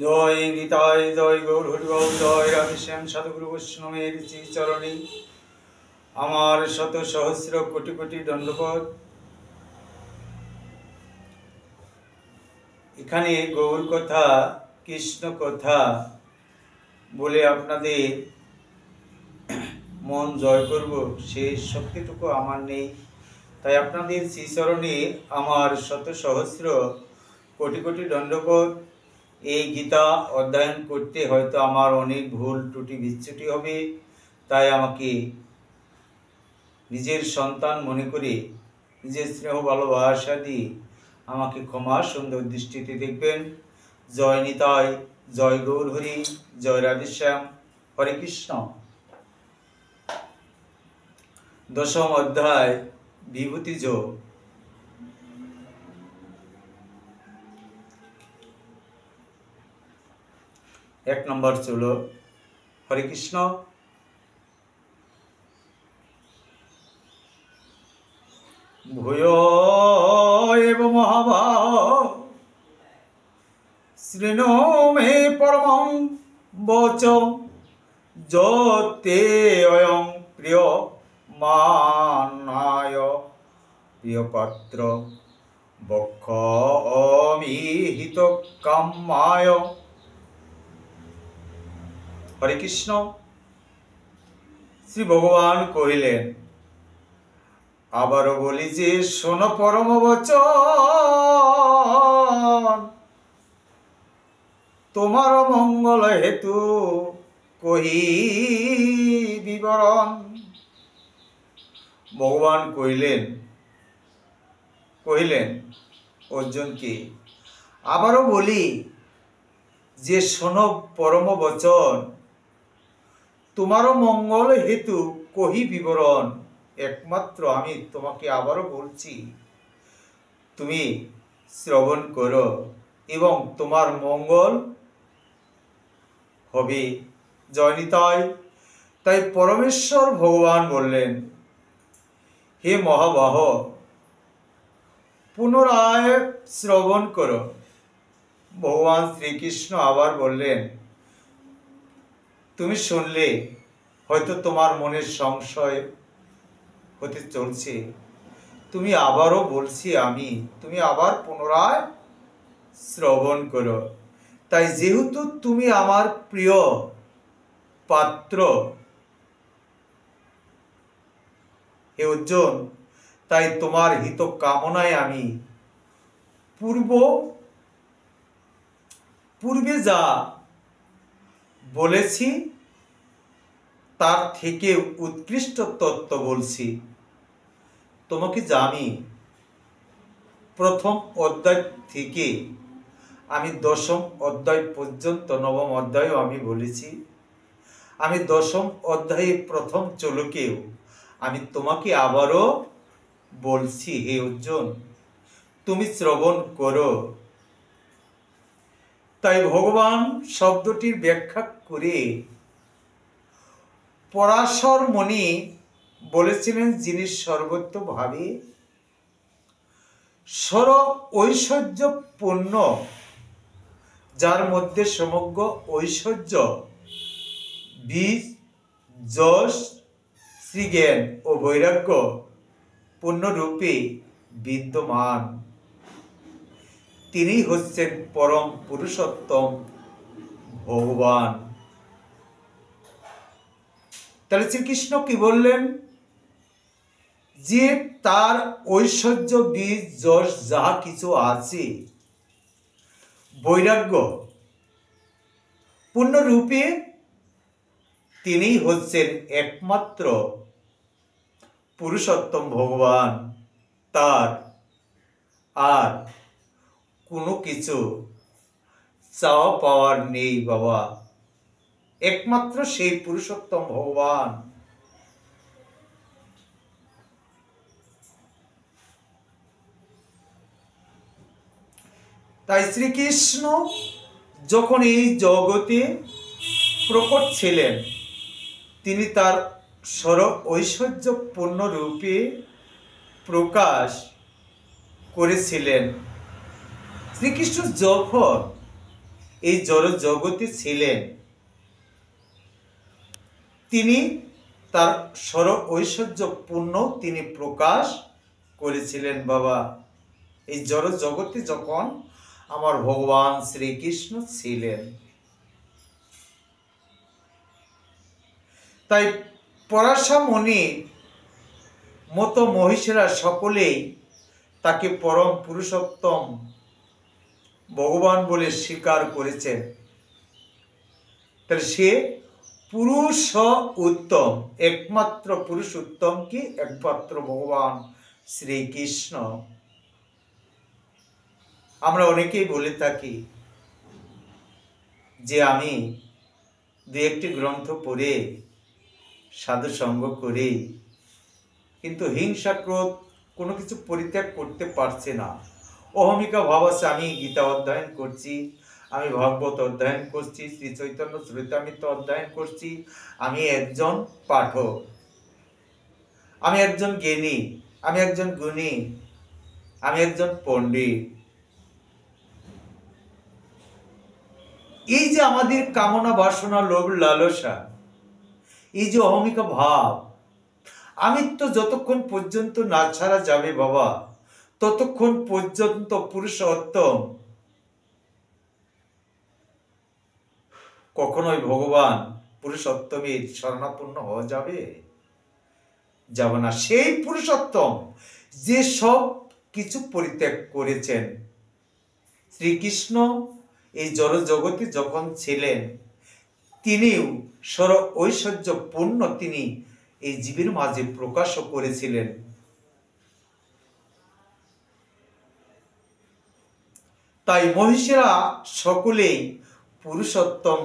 জয় গীতায় জয় গৌর হরিবল জয় রাধেশ্যাম সাধুগুরু বৈষ্ণবের শ্রীচরণে আমার শত সহস্র কোটি কোটি দণ্ডবোধ। এখানে গৌর কথা কৃষ্ণ কথা বলে আপনাদের মন জয় করব সেই শক্তিটুকু আমার নেই। তাই আপনাদের শ্রীচরণে আমার শত সহস্র কোটি কোটি দণ্ডবোধ। এই গীতা অধ্যয়ন করতে হয়তো আমার অনেক ভুল ত্রুটি বিচ্যুতি হবে, তাই আমাকে নিজের সন্তান মনে করে নিজের স্নেহ ভালোবাসা দিয়ে আমাকে ক্ষমা সুন্দর দৃষ্টিতে দেখবেন। জয় নিতাই, জয় গৌর হরি, জয় রাধেশ্যাম, হরে কৃষ্ণ। দশম অধ্যায় বিভূতি যোগ। এক নম্বর চলো হরে কৃষ্ণ। ভূয় এব মহাভাব শৃণু মে পরমং বচং যতে অয়ং প্রিয় মানায় প্রিয় পাত্র বক্ষমি হিত কামায়। হরে কৃষ্ণ। শ্রী ভগবান কহিলেন, আবারও বলি যে শোনো পরম বচন, তোমার মঙ্গল হেতু কহি বিবরণ। ভগবান কহিলেন অর্জুনকে, আবারও বলি যে শোনো পরম বচন, তোমারও মঙ্গল হেতু কহি বিবরণ। একমাত্র আমি তোমাকে আবারও বলছি, তুমি শ্রবণ করো এবং তোমার মঙ্গল হবে। জয় নিতাই। তাই পরমেশ্বর ভগবান বললেন, হে মহাবাহ, পুনরায় শ্রবণ করো। ভগবান শ্রীকৃষ্ণ আবার বললেন, তুমি শুনলে হয়তো তোমার মনের সংশয় হতে চলছে, তুমি আবারও বলছি আমি, তুমি আবার পুনরায় শ্রবণ করো। তাই যেহেতু তুমি আমার প্রিয় পাত্র হে অর্জুন, তাই তোমার হিত কামনায় আমি পূর্বে যা বলেছি তার থেকে উৎকৃষ্ট তত্ত্ব বলছি। তোমাকে যা আমি প্রথম অধ্যায় থেকে আমি দশম অধ্যায় পর্যন্ত, নবম অধ্যায়ও আমি বলেছি, আমি দশম অধ্যায়ে প্রথম চলকেও আমি তোমাকে আবারও বলছি, হে অর্জুন, তুমি শ্রবণ করো। তাই ভগবান শব্দটির ব্যাখ্যা করে পরাশর মুনি বলেছিলেন, যিনি সর্বতোভাবে সর ঐশ্বর্যপূর্ণ, যার মধ্যে সমগ্র ঐশ্বর্য, বীজ, যশ, শ্রীজ্ঞান ও বৈরাগ্য পূর্ণরূপে বিদ্যমান, তিনি হচ্ছেন পরম পুরুষোত্তম ভগবান। তাহলে শ্রীকৃষ্ণ কি বললেন? যে তার ঐশ্বর্য, বীজ, যশ যাহা কিছু আছে, বৈরাগ্য পূর্ণরূপে তিনি হচ্ছেন একমাত্র পুরুষোত্তম ভগবান। তার আর কোনো কিছু চাওয়া পাওয়ার নেই বাবা, একমাত্র সেই পুরুষোত্তম ভগবান। তাই শ্রীকৃষ্ণ যখন এই জগতে প্রকট ছিলেন, তিনি তার সর ঐশ্বর্যপূর্ণ রূপে প্রকাশ করেছিলেন। শ্রীকৃষ্ণ যখন এই জড় জগতে ছিলেন, তিনি তার সর ঐশ্বর্য পূর্ণ তিনি প্রকাশ করেছিলেন। বাবা, এই জড় জগতে যখন আমার ভগবান শ্রীকৃষ্ণ ছিলেন, তাই পরাশা মুনির মতো মহিষীরা সকলেই তাকে পরম পুরুষোত্তম ভগবান বলে স্বীকার করেছেন। তাহলে সে পুরুষ উত্তম, একমাত্র পুরুষ উত্তম কি একমাত্র ভগবান শ্রীকৃষ্ণ। আমরা অনেকেই বলে থাকি যে আমি দু একটি গ্রন্থ পড়ে সাধু সঙ্গ করে কিন্তু হিংসা ক্রোধ কোনো কিছু পরিত্যাগ করতে পারছে না। অহমিকা ভাব আছে, আমি গীতা অধ্যয়ন করছি, আমি ভাগবত অধ্যয়ন করছি, শ্রী চৈতন্য চরিতামৃত অধ্যয়ন করছি, আমি একজন পাঠক, আমি একজন জ্ঞানী, আমি একজন গুণী, আমি একজন পণ্ডিত। এই যে আমাদের কামনা বাসনা লোভ লালসা, এই যে অহমিকা ভাব, আমিত্ব যতক্ষণ পর্যন্ত না ছাড়া যাবে বাবা, ততক্ষণ পর্যন্ত পুরুষোত্তম কখনোই ভগবান পুরুষোত্তমের শরণাপন্ন হওয়া যাবে না। সেই পুরুষোত্তম যে সব কিছু পরিত্যাগ করেছেন, শ্রীকৃষ্ণ এই জড় জগতে যখন ছিলেন, তিনিও সর ঐশ্বর্য পূর্ণ তিনি এই জীবের মাঝে প্রকাশও করেছিলেন। তাই মহিষীরা সকলেই পুরুষোত্তম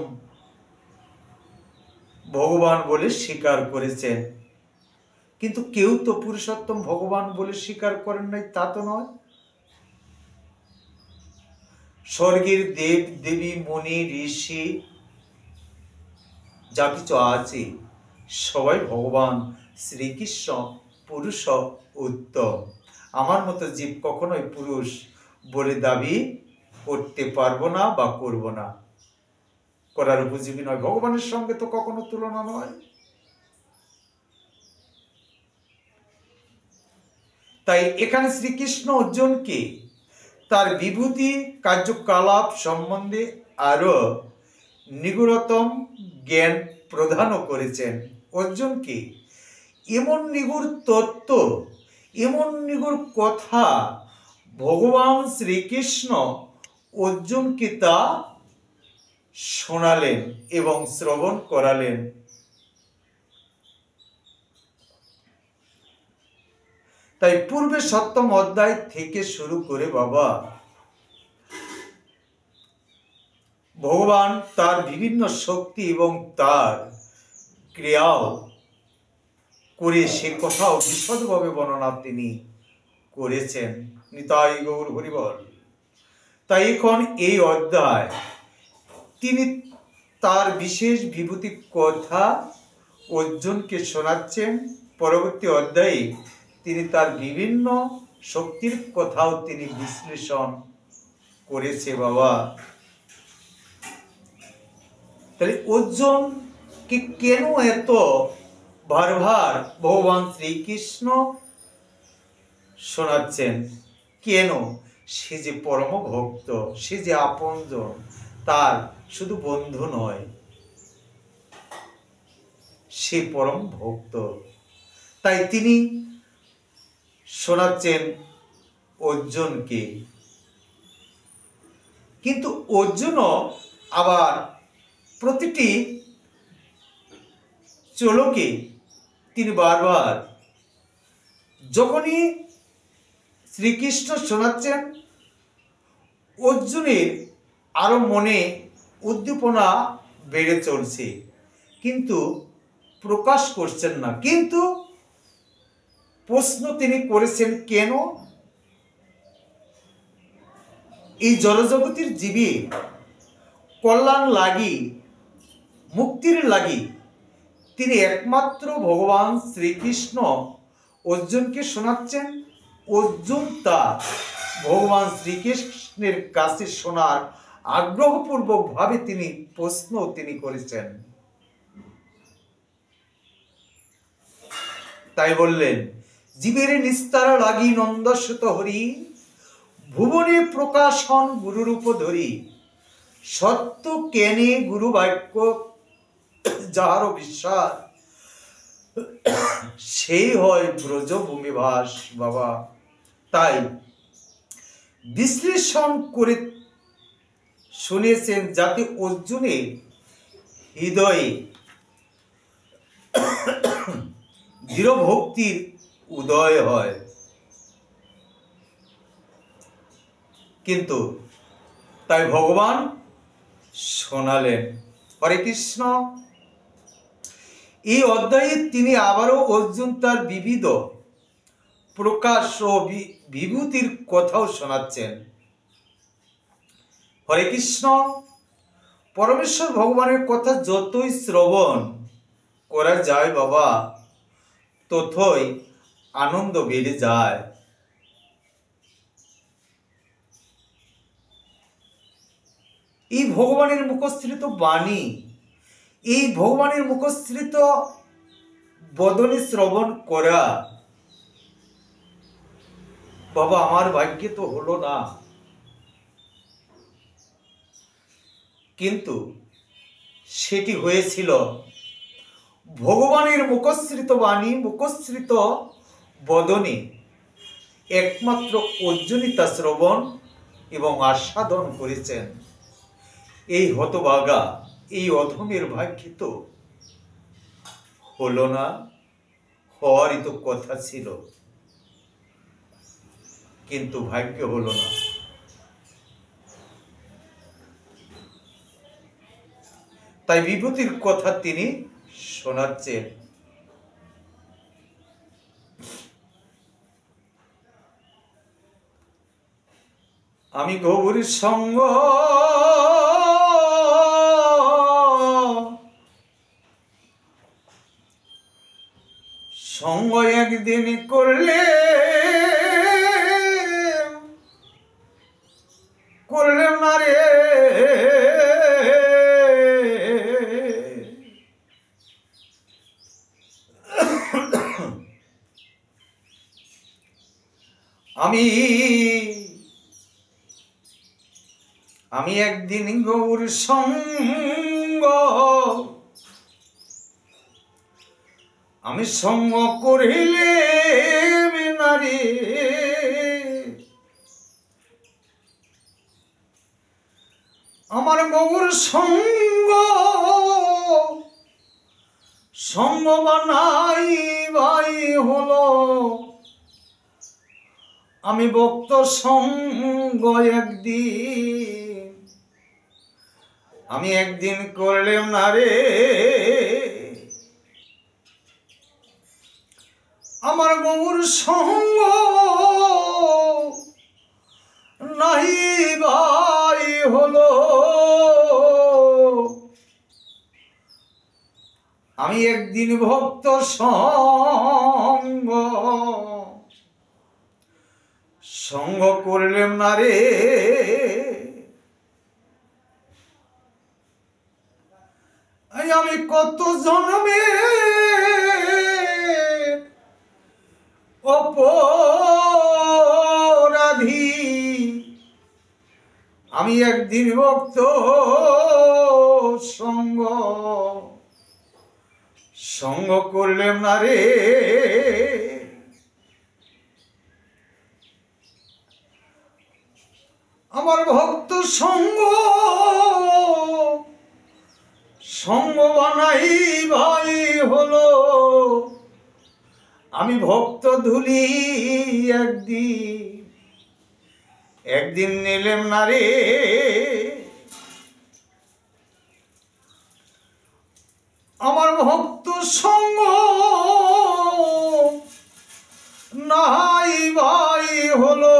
ভগবান বলে স্বীকার করেছেন, কিন্তু কেউ তো পুরুষোত্তম ভগবান বলে স্বীকার করেন নাই, তা তো নয়। স্বর্গের দেব দেবী মুনি ঋষি যা কিছু আছে সবাই ভগবান শ্রীকৃষ্ণ পুরুষ উত্তম। আমার মতো জীব কখনোই পুরুষ বলে দাবি করতে পারবো না বা করব না, করার উপযোগী নয়। ভগবানের সঙ্গে তো কখনো তুলনা নয়। তাই এখানে শ্রীকৃষ্ণ অর্জুনকে তার বিভূতি কার্যকলাপ সম্বন্ধে আরো নিগুড়তম জ্ঞান প্রদানও করেছেন। অর্জুনকে এমন নিগুড় তত্ত্ব, এমন নিগুড় কথা ভগবান শ্রীকৃষ্ণ অর্জুনকে তা শোনালেন এবং শ্রবণ করালেন। তাই পূর্বে সপ্তম অধ্যায় থেকে শুরু করে বাবা ভগবান তার বিভিন্ন শক্তি এবং তার ক্রিয়াও করে সে কথাও বিশদভাবে বর্ণনা তিনি করেছেন। নিতাই গৌর হরিবল। তাই এখন এই অধ্যায় তিনি তার বিশেষ বিভূতি কথা অর্জুনকে শোনাচ্ছেন। পরবর্তী অধ্যায়ে তিনি তার বিভিন্ন শক্তির কথাও তিনি বিশ্লেষণ করেছে বাবা। তাহলে অর্জুনকে কেন এত বারবার ভগবান শ্রীকৃষ্ণ শোনাচ্ছেন? কেন? সে যে পরম ভক্ত, সে যে আপনজন, তার শুধু বন্ধু নয়, সে পরম ভক্ত। তাই তিনি শোনাচ্ছেন অর্জুনকে। কিন্তু অর্জুনও আবার প্রতিটি চলকে তিনি বারবার যখনই শ্রীকৃষ্ণ শোনাচ্ছেন, অর্জুনের আরো মনে উদ্দীপনা বেড়ে চলছে, কিন্তু প্রকাশ করছেন না। কিন্তু প্রশ্ন তিনি করেছেন, কেন এই জড়জগতের জীবে কল্যাণ লাগি, মুক্তির লাগি তিনি একমাত্র ভগবান শ্রীকৃষ্ণ অর্জুনকে শোনাচ্ছেন। অর্জুন তা ভগবান শ্রীকৃষ্ণের কাছে শোনার আগ্রহপূর্বক ভাবে তিনি প্রশ্ন করেছেন। তাই বললেন, জীবের নিস্তার লাগি নন্দস্বত হরি, ভুবনে প্রকাশন গুরুরূপ ধরি, সত্য কেনে গুরু বাক্য যাহার বিশ্বাস, সেই হয় ব্রজভূমিবাস। বাবা, তাই বিশ্লেষণ করে শুনেছেন যাতে অর্জুনের হৃদয়ে দৃঢ় ভক্তির উদয় হয়। কিন্তু তাই ভগবান শোনালেন। হরে কৃষ্ণ। এই অধ্যায়ে তিনি আবারও অর্জুন তার বিবিধ প্রকাশ ও বিভূতির কথাও শোনাচ্ছেন। হরে কৃষ্ণ। পরমেশ্বর ভগবানের কথা যতই শ্রবণ করা যায় বাবা, ততই আনন্দ বেড়ে যায়। এই ভগবানের মুখশ্রিত বাণী, এই ভগবানের মুখশ্রিত বদনে শ্রবণ করা বাবা আমার ভাগ্যে তো হলো না, কিন্তু সেটি হয়েছিল ভগবানের মুখশ্রিত বাণী, মুখশ্রিত বদনে একমাত্র অর্জুনই তা শ্রবণ এবং আস্বাদন করেছেন। এই হতভাগা, এই অধমের ভাগ্যে তো হলো না, হওয়ারই তো কথা ছিল, কিন্তু ভাগ্য হলো না। তাই বিভূতির কথা তিনি শোনাচ্ছেন। আমি গৌরীর সঙ্গ সঙ্গ একদিন করলে না রে, আমি একদিন গৌর সঙ্গ আমি সঙ্গ করিলে নারী, আমার গৌর সঙ্গ বানাই ভাই হলো, আমি ভক্ত সঙ্গ আমি একদিন করলেম না রে, আমার গৌর সঙ্গ নাহি ভাই হলো, আমি একদিন ভক্ত সঙ্গ করলেম না রে। আমি কত জন্মে অপরাধী, আমি একদিন ভক্ত সঙ্গ করলেম না রে। আমার ভক্ত সঙ্গ বানাই ভাই হলো, আমি ভক্ত ধুলি একদিন নিলেম না রে। আমার ভক্ত সঙ্গ নাই ভাই হলো,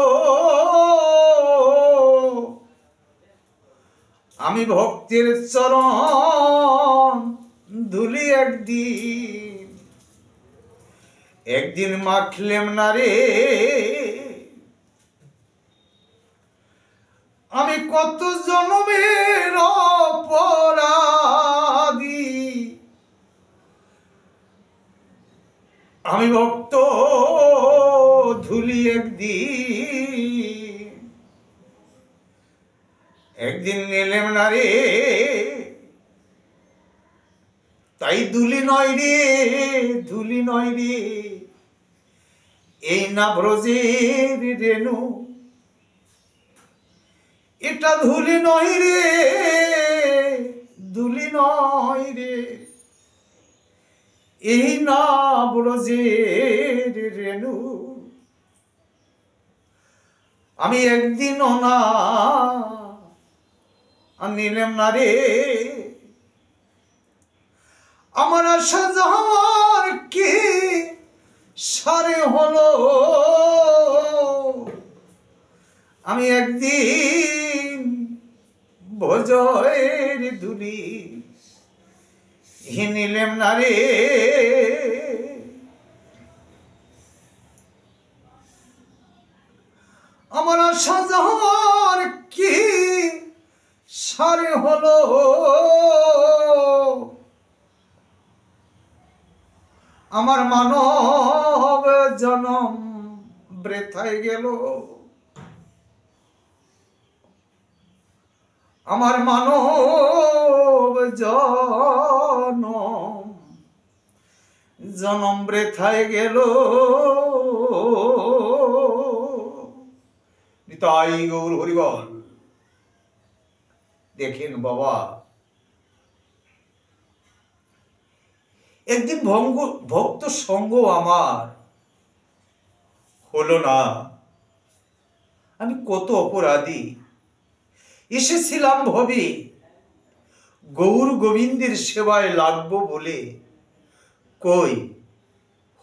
আমি ভক্তের চরণ ধুলি একদিন মাখলেম না রে। আমি কত জন্মের অপরাধী, আমি ভক্ত ধুলি একদিন নিলেম না রে, তাই ধুলি নয় রে, ধুলি নয় রে, এই না ব্রজের রেণু, এটা ধুলি নয় রে, ধুলি নয় রে, এই না ব্রজের রেণু। আমি একদিনও না নিলাম না রে, আমার আশা যাহার কি সারে হলো, আমি একদিন ভজয়ের ধুলি নিলাম না রে। আমার আশা যাহার কি সারে হলো, আমার মানব জনম বৃথায় গেল, আমার মানব জনম বৃথায় গেল। নিতাই গৌর হরিবল। দেখেন বাবা, একদিন ভক্ত সঙ্গ আমার হলো না, আমি কত অপরাধী, এসেছিলাম ভবে গৌর গোবিন্দের সেবায় লাগবো বলে, কই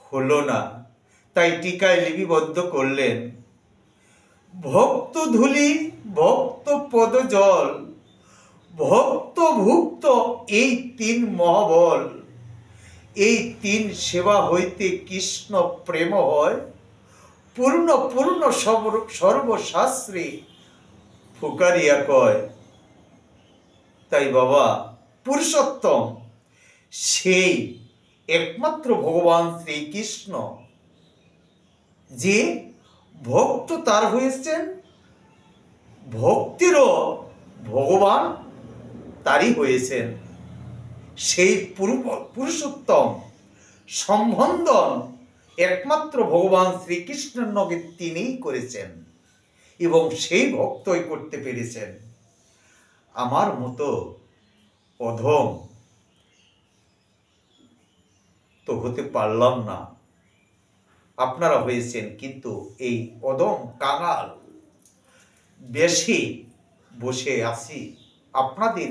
হলো না, তাই টিকায় লিপিবদ্ধ করলেন, ভক্ত ধুলি ভক্ত পদ জল, ভক্ত ভুক্ত এই তিন মহাবল, এই তিন সেবা হইতে কৃষ্ণ প্রেম হয়, পূর্ণ পূর্ণ সর্বশাস্ত্রে ফুকারিয়া কয়। তাই বাবা, পুরুষোত্তম সেই একমাত্র ভগবান শ্রীকৃষ্ণ, যে ভক্ত তার হয়েছেন, ভক্তিরও ভগবান তারই হয়েছেন। সেই পুরুষোত্তম সম্বন্ধন একমাত্র ভগবান শ্রীকৃষ্ণের নগে তিনিই করেছেন এবং সেই ভক্তই করতে পেরেছেন। আমার মতো অধম তো হতে পারলাম না, আপনারা হয়েছেন, কিন্তু এই অধম কাঙাল বেশি বসে আছি আপনাদের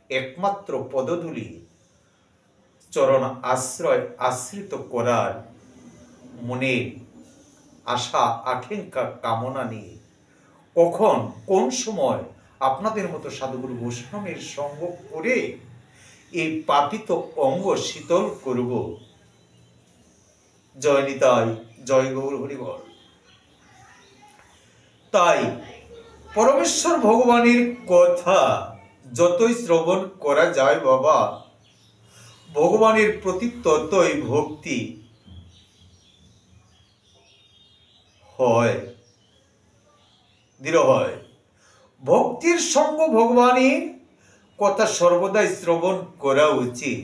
একমাত্র পদধূলি চরণ আশ্রয় আশ্রিত করার মনে আশা আকাঙ্ক্ষা কামনা নিয়ে, কখন কোন সময় আপনাদের মতো সাধুগুরু বৈষ্ণবের সঙ্গ করে এই পাপিত অঙ্গ শীতল করব। জয় নিতাই, জয় গৌর হরিবল। তাই পরমেশ্বর ভগবানের কথা যতই শ্রবণ করা যায় বাবা, ভগবানের প্রতি ততই ভক্তি হয়, দৃঢ় হয়। ভক্তির সঙ্গ ভগবানের কথা সর্বদাই শ্রবণ করা উচিত।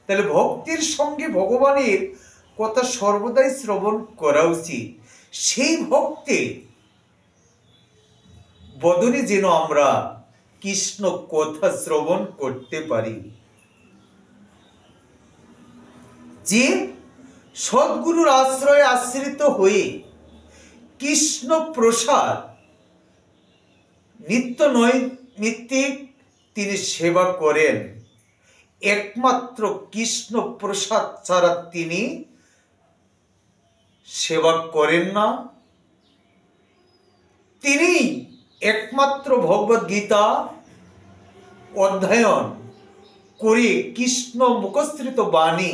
তাহলে ভক্তির সঙ্গে ভগবানের কথা সর্বদাই শ্রবণ করা উচিত। সেই ভক্তের বদনে যেন আমরা কৃষ্ণ কথা শ্রবণ করতে পারি, যে সদ্গুরুর আশ্রয়ে আশ্রিত হয়ে কৃষ্ণ প্রসাদ নিত্য নৈমিত্তিক তিনি সেবা করেন। একমাত্র কৃষ্ণ প্রসাদ ছাড়া তিনি সেবা করেন না। তিনি একমাত্র ভগবদ গীতা অধ্যয়ন করে কৃষ্ণ মুখস্থিত বাণী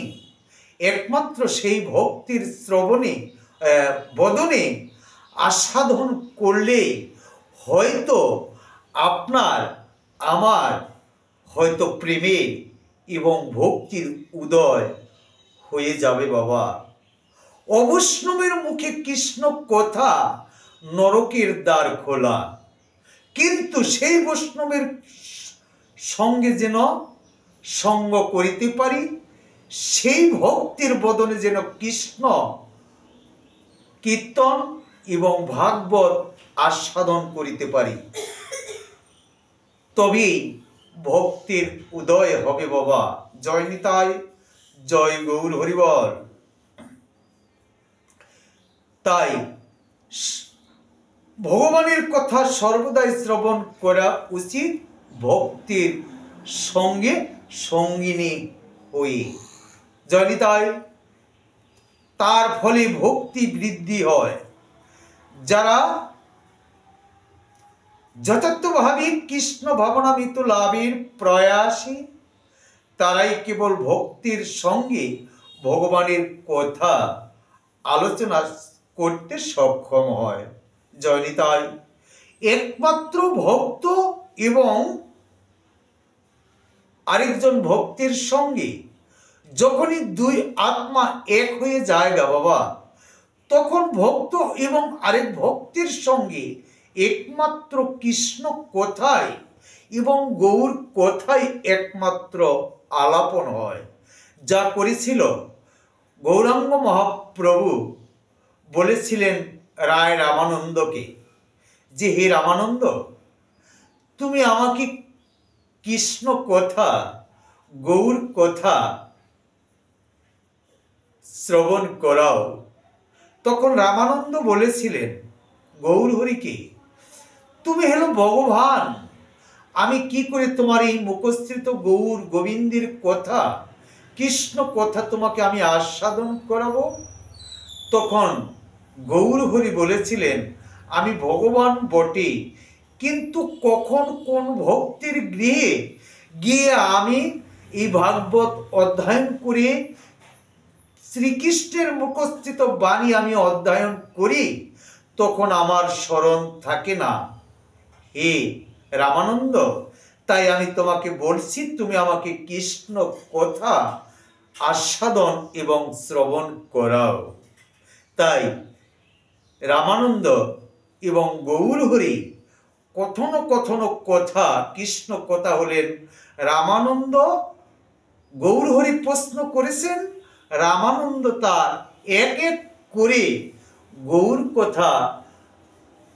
একমাত্র সেই ভক্তির শ্রবণে বদনে আস্বাদন করলে হয়তো আপনার আমার হয়তো প্রেমে এবং ভক্তির উদয় হয়ে যাবে বাবা। অবৈষ্ণবের মুখে কৃষ্ণ কথা, নরকের দ্বার খোলা। কিন্তু সেই বৈষ্ণবের সঙ্গে যেন সঙ্গ করিতে পারি, সেই ভক্তির বদনে যেন কৃষ্ণ কীর্তন এবং ভাগবত আস্বাদন করিতে পারি, তবেই ভক্তির উদয় হবে বাবা। জয় নিতাই, জয় গৌর হরিবল। তাই ভগবানের কথা সর্বদাই শ্রবণ করা উচিত, ভক্তির সঙ্গে সঙ্গিনী হয়ে। জয় নিতাই। তার ফলে ভক্তি বৃদ্ধি হয়। যারা যথার্থভাবে কৃষ্ণ ভাবনামৃত লাভের প্রয়াসী, তারাই কেবল ভক্তির সঙ্গে ভগবানের কথা আলোচনা করতে সক্ষম হয়। জয় নিতাই। একমাত্র ভক্ত এবং আরেকজন ভক্তের সঙ্গে যখনই দুই আত্মা এক হয়ে যায় গা বাবা, তখন ভক্ত এবং আরেক ভক্তের সঙ্গে একমাত্র কৃষ্ণ কথাই এবং গৌর কথাই একমাত্র আলাপন হয়। যা করেছিল গৌরাঙ্গ মহাপ্রভু বলেছিলেন রায় রামানন্দকে যে, হে রামানন্দ, তুমি আমাকে কৃষ্ণ কথা, গৌর কথা শ্রবণ করাও। তখন রামানন্দ বলেছিলেন গৌর হরিকে, তুমি হলো ভগবান, আমি কি করে তোমার এই মুখস্থিত গৌর গোবিন্দের কথা, কৃষ্ণ কথা তোমাকে আমি আস্বাদন করাবো? তখন গৌর হরি বলেছিলেন, আমি ভগবান বটে, কিন্তু কখন কোন ভক্তের গৃহে গিয়ে আমি এই ভাগবত অধ্যয়ন করে শ্রীকৃষ্ণের মুখস্থিত বাণী আমি অধ্যয়ন করি, তখন আমার স্মরণ থাকে না হে রামানন্দ। তাই আমি তোমাকে বলছি, তুমি আমাকে কৃষ্ণ কথা আস্বাদন এবং শ্রবণ করাও। তাই রামানন্দ এবং গৌর হরি কথন কথন কথা, কৃষ্ণ কথা হলেন রামানন্দ। গৌর হরি প্রশ্ন করেছেন, রামানন্দ তার এক এক করে গৌর কথা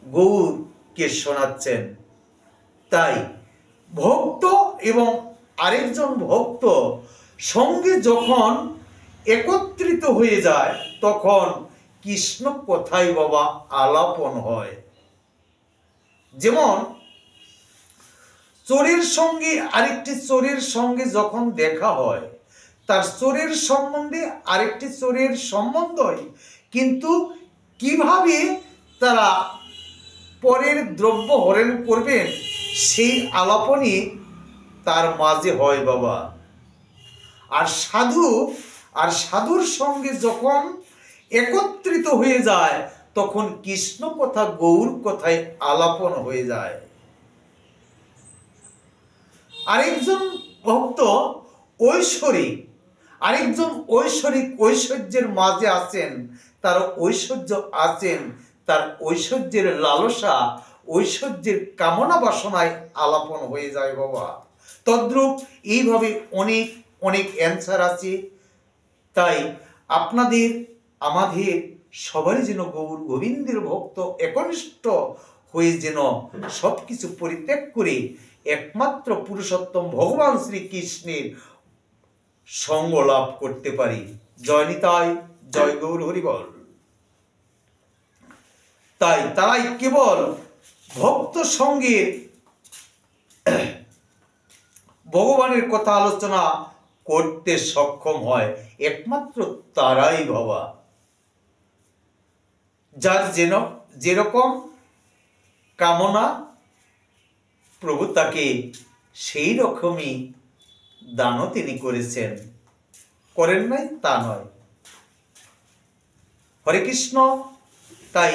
গৌরকে শোনাচ্ছেন। তাই ভক্ত এবং আরেকজন ভক্ত সঙ্গে যখন একত্রিত হয়ে যায়, তখন কৃষ্ণ কথাই বাবা আলাপন হয়। যেমন চোরের সঙ্গে আরেকটি চোরের সঙ্গে যখন দেখা হয়, তার চোরের সম্বন্ধে আরেকটি চোরের সম্বন্ধ হয়, কিন্তু কিভাবে তারা পরের দ্রব্য হরণ করবেন সেই আলাপনই তার মাঝে হয় বাবা। আর সাধুর সঙ্গে যখন একত্রিত হয়ে যায়, তখন কৃষ্ণ কথা গৌর কথায় আলাপন হয়ে যায়। আরেকজন ভক্ত ঐশ্বরিক, আরেকজন ঐশ্বর্যের মাঝে আছেন, তার ঐশ্বর্য আছেন, তার ঐশ্বর্যের লালসা, ঐশ্বর্যের কামনা বাসনায় আলাপন হয়ে যায় বাবা। তদ্রূপ এইভাবে অনেক অনেক অ্যান্সার আছে। তাই আপনাদের আমাদের সবারই যেন গৌর গোবিন্দের ভক্ত একনিষ্ঠ হয়ে যেন সব কিছু পরিত্যাগ করে একমাত্র পুরুষোত্তম ভগবান শ্রীকৃষ্ণের সঙ্গ লাভ করতে পারি। জয় নিতাই, জয় গৌর হরিবল। তাই তারাই কেবল ভক্ত সঙ্গে ভগবানের কথা আলোচনা করতে সক্ষম হয়, একমাত্র তারাই বাবা। যার যেরকম কামনা, প্রভু তাকে সেই রকমই দানও তিনি করেছেন, করেন নাই তা নয়। হরে কৃষ্ণ। তাই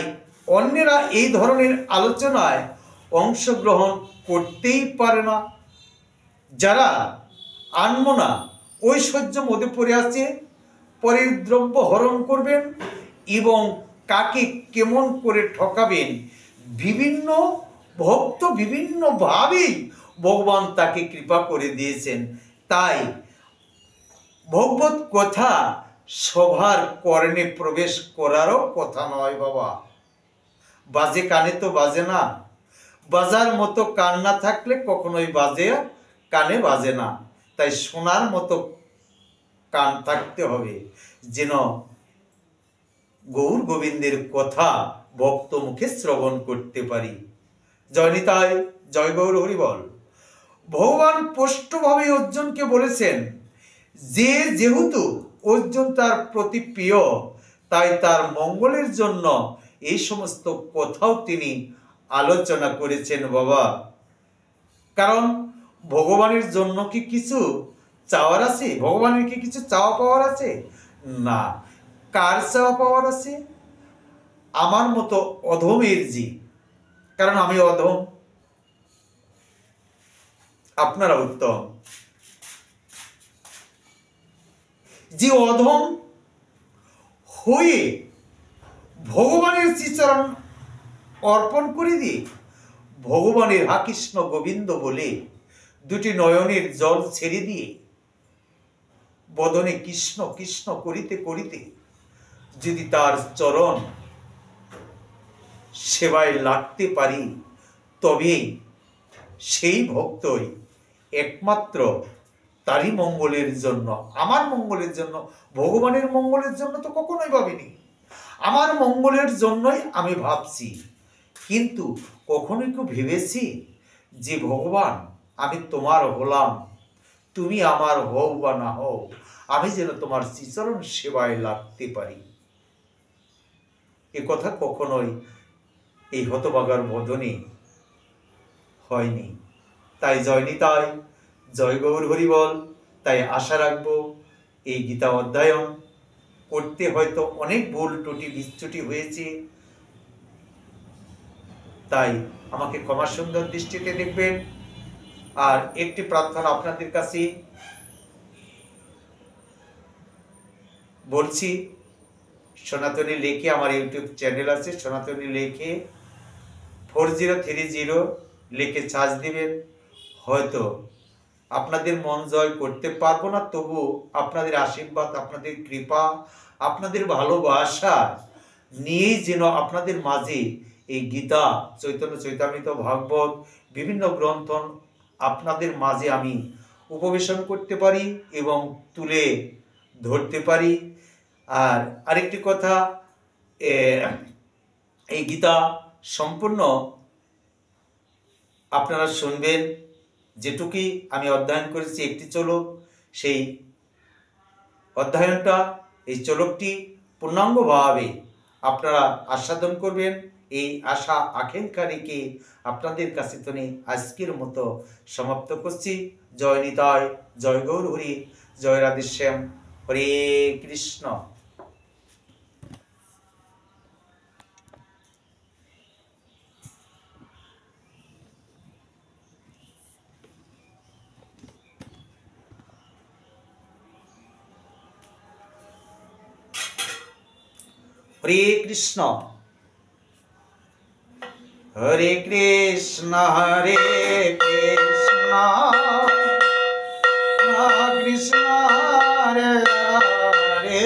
অন্যেরা এই ধরনের আলোচনায় অংশগ্রহণ করতেই পারে না। যারা আনমনা ঐশ্বর্য মধ্যে পড়ে আছে, পরের দ্রব্য হরণ করবেন এবং কাকে কেমন করে ঠকাবেন, বিভিন্ন ভক্ত বিভিন্নভাবেই ভগবান তাকে কৃপা করে দিয়েছেন। তাই ভগবত কথা সবার কর্ণে প্রবেশ করারও কথা নয় বাবা। বাজে কানে তো বাজে না, বাজার মতো কান না থাকলে কখনোই বাজে কানে বাজে না। তাই শোনার মতো কান থাকতে হবে, যেন গৌর গোবিন্দের কথা ভক্ত মুখে শ্রবণ করতে পারি। জয় নিতাই, জয় গৌর হরিবল। ভগবান স্পষ্টভাবে অর্জুনকে বলেছেন যে যেহেতু অর্জুন তার প্রতি প্রিয়, তাই তার মঙ্গলের জন্য এই সমস্ত কথাও তিনি আলোচনা করেছেন বাবা। কারণ ভগবানের জন্য কি কিছু চাওয়ার আছে? ভগবানের কি কিছু চাওয়া পাওয়ার আছে? না। কার চাওয়া পাওয়ার আছে? আমার মতো অধমের জি, কারণ আমি অধম, আপনারা উত্তম। যে অধম হয়ে ভগবানের শ্রীচরণ অর্পণ করে দিয়ে ভগবানের হা কৃষ্ণ গোবিন্দ বলে দুটি নয়নের জল ছেড়ে দিয়ে বদনে কৃষ্ণ কৃষ্ণ করিতে করিতে যদি তার চরণ সেবায় লাগতে পারি, তবেই সেই ভক্তই একমাত্র তারই মঙ্গলের জন্য, আমার মঙ্গলের জন্য, ভগবানের মঙ্গলের জন্য তো কখনোই ভাবিনি। আমার মঙ্গলের জন্যই আমি ভাবছি, কিন্তু কখনোই কেউ ভেবেছি যে ভগবান আমি তোমার হলাম, তুমি আমার হও বা না হও, আমি যেন তোমার শ্রীচরণ সেবায় লাগতে পারি। এ কথা কখনোই এই হতভাগার বদনে হয়নি। তাই জয় নিতাই, জয় গৌর হরিবল। তাই আশা রাখবো এই গীতা অধ্যয়ন করতে হয়তো অনেক ভুল ত্রুটি বিচ্যুতি হয়েছে, তাই আমাকে ক্ষমা সুন্দর দৃষ্টিতে দেখবেন। আর একটি প্রার্থনা আপনাদের কাছে বলছি, সনাতনী লেখে আমার ইউটিউব চ্যানেল আছে, সনাতনী লেখে 4030 লিখে সার্চ দিবেন। হয়তো আপনাদের মন জয় করতে পারবো না, তবু আপনাদের আশীর্বাদ, আপনাদের কৃপা, আপনাদের ভালোবাসা নিয়েই যেন আপনাদের মাঝে এই গীতা, চৈতন্য চৈতামৃত, ভাগবত বিভিন্ন গ্রন্থ আপনাদের মাঝে আমি উপবেশন করতে পারি এবং তুলে ধরতে পারি। আর আরেকটি কথা, এই গীতা সম্পূর্ণ আপনারা শুনবেন। যেটুকুই আমি অধ্যয়ন করেছি একটি চলক, সেই অধ্যয়নটা, এই চলকটি পূর্ণাঙ্গভাবে আপনারা আস্বাদন করবেন। এই আশা আকাঙ্ক্ষা রেখে আপনাদের কাছে তুমি আজকের মতো সমাপ্ত করছি। জয় নিতাই, জয় গৌর হরি, জয় রাধেশ্যাম, হরে কৃষ্ণ। হরে কৃষ্ণ, হরে কৃষ্ণ, হরে কৃষ্ণ, কৃষ্ণ হরে হরে,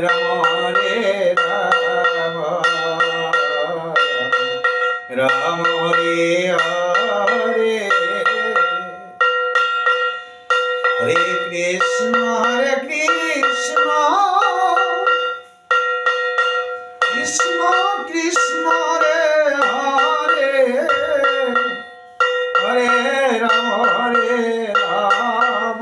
রাম হরে রাম, রাম হরে হরে, হরে কৃষ্ণ, হরে কৃষ্ণ, কৃষ্ণ কৃষ্ণ হরে হরে, হরে রাম হরে রাম,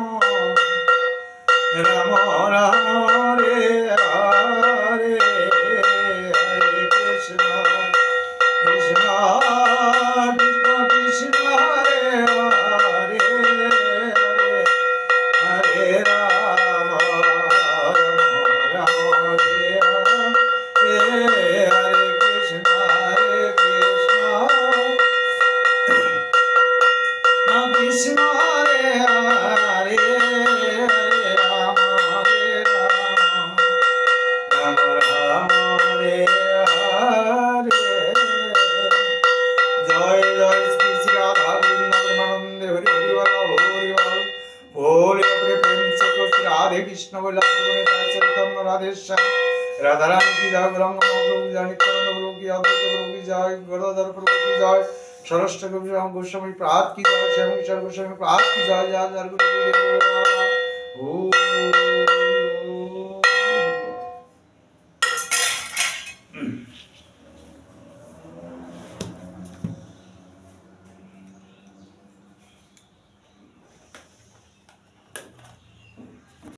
রাম রাম হরে হরে। निताय चैतन्य राधेश्याम राधा रानी की जय ब्रह्म प्रभु की जय नित्यानंद प्रभु की अद्वैत प्रभु की जय गदाधर प्रभु की जय षष्ठ गोस्वामी प्रभात की जय श्याम गोस्वामी प्रभात की जय जय गुरु